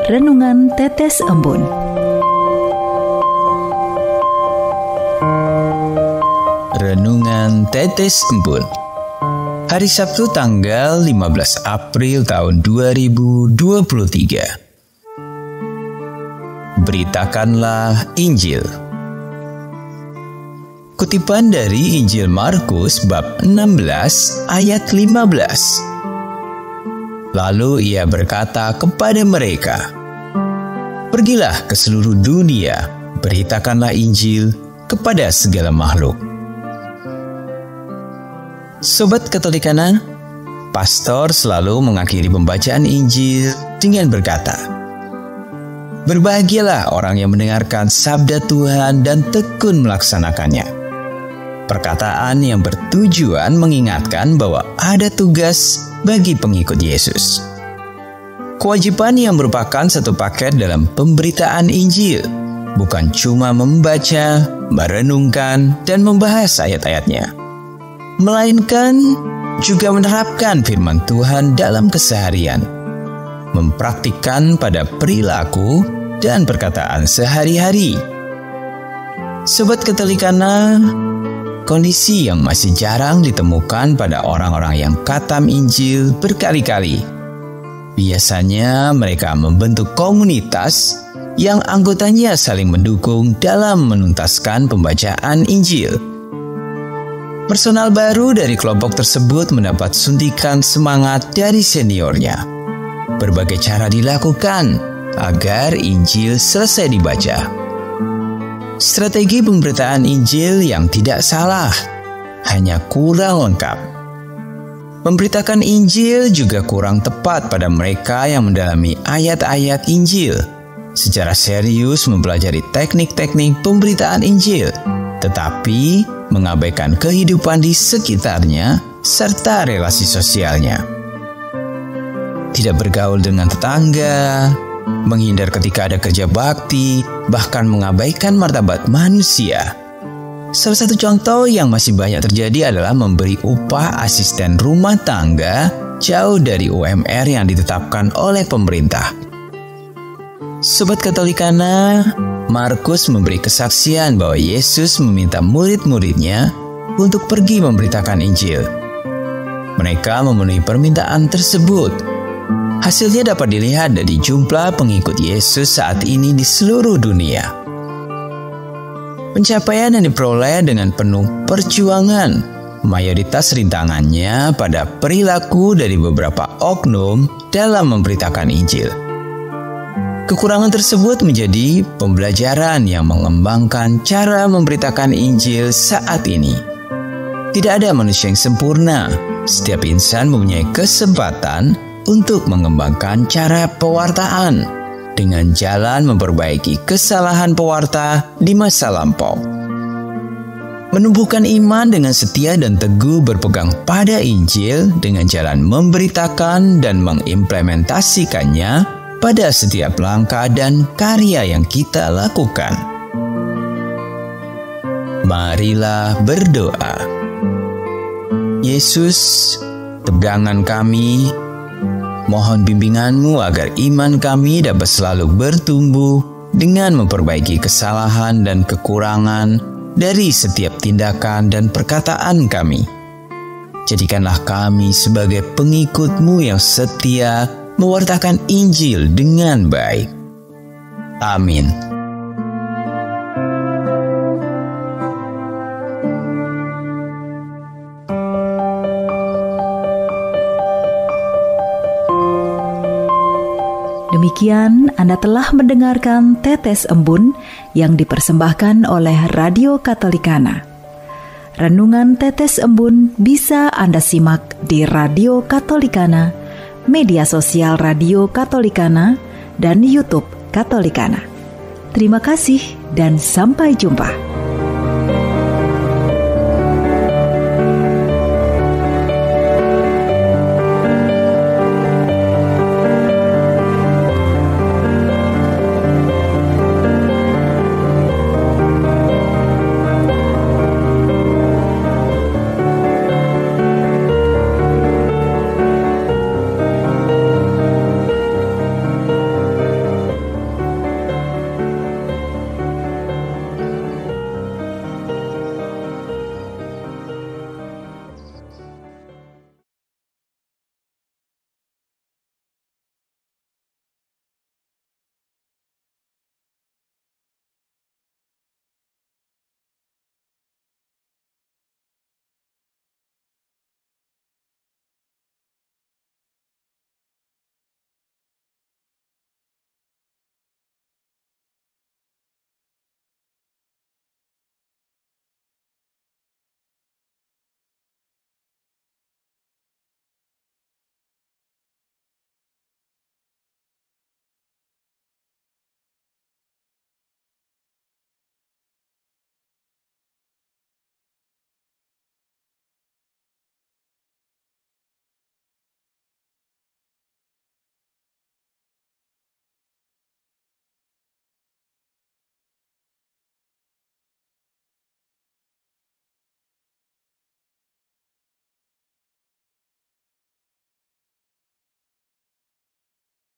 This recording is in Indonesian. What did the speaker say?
Renungan Tetes Embun. Renungan Tetes Embun. Hari Sabtu tanggal 15 April tahun 2023. Beritakanlah Injil. Kutipan dari Injil Markus bab 16 ayat 15. Lalu ia berkata kepada mereka, "Pergilah ke seluruh dunia, beritakanlah Injil kepada segala makhluk." Sobat Katolikana, pastor selalu mengakhiri pembacaan Injil dengan berkata, "Berbahagialah orang yang mendengarkan sabda Tuhan dan tekun melaksanakannya." Perkataan yang bertujuan mengingatkan bahwa ada tugas bagi pengikut Yesus. Kewajiban yang merupakan satu paket dalam pemberitaan Injil, bukan cuma membaca, merenungkan, dan membahas ayat-ayatnya, melainkan juga menerapkan firman Tuhan dalam keseharian, mempraktikkan pada perilaku dan perkataan sehari-hari. Sobat Katolikana, kondisi yang masih jarang ditemukan pada orang-orang yang khatam Injil berkali-kali. Biasanya mereka membentuk komunitas yang anggotanya saling mendukung dalam menuntaskan pembacaan Injil. Personal baru dari kelompok tersebut mendapat suntikan semangat dari seniornya. Berbagai cara dilakukan agar Injil selesai dibaca. Strategi pemberitaan Injil yang tidak salah, hanya kurang lengkap. Memberitakan Injil juga kurang tepat pada mereka yang mendalami ayat-ayat Injil, secara serius mempelajari teknik-teknik pemberitaan Injil, tetapi mengabaikan kehidupan di sekitarnya serta relasi sosialnya. Tidak bergaul dengan tetangga, menghindar ketika ada kerja bakti, bahkan mengabaikan martabat manusia. Salah satu contoh yang masih banyak terjadi adalah memberi upah asisten rumah tangga jauh dari UMR yang ditetapkan oleh pemerintah. Sobat Katolikana, Markus memberi kesaksian bahwa Yesus meminta murid-muridnya untuk pergi memberitakan Injil. Mereka memenuhi permintaan tersebut. Hasilnya dapat dilihat dari jumlah pengikut Yesus saat ini di seluruh dunia. Pencapaian yang diperoleh dengan penuh perjuangan, mayoritas rintangannya pada perilaku dari beberapa oknum dalam memberitakan Injil. Kekurangan tersebut menjadi pembelajaran yang mengembangkan cara memberitakan Injil saat ini. Tidak ada manusia yang sempurna. Setiap insan mempunyai kesempatan untuk mengembangkan cara pewartaan dengan jalan memperbaiki kesalahan pewarta di masa lampau. Menumbuhkan iman dengan setia dan teguh berpegang pada Injil dengan jalan memberitakan dan mengimplementasikannya pada setiap langkah dan karya yang kita lakukan. Marilah berdoa. Yesus, pegangan kami, mohon bimbingan-Mu agar iman kami dapat selalu bertumbuh dengan memperbaiki kesalahan dan kekurangan dari setiap tindakan dan perkataan kami. Jadikanlah kami sebagai pengikut-Mu yang setia mewartakan Injil dengan baik. Amin. Demikian Anda telah mendengarkan Tetes Embun yang dipersembahkan oleh Radio Katolikana. Renungan Tetes Embun bisa Anda simak di Radio Katolikana, media sosial Radio Katolikana, dan YouTube Katolikana. Terima kasih dan sampai jumpa.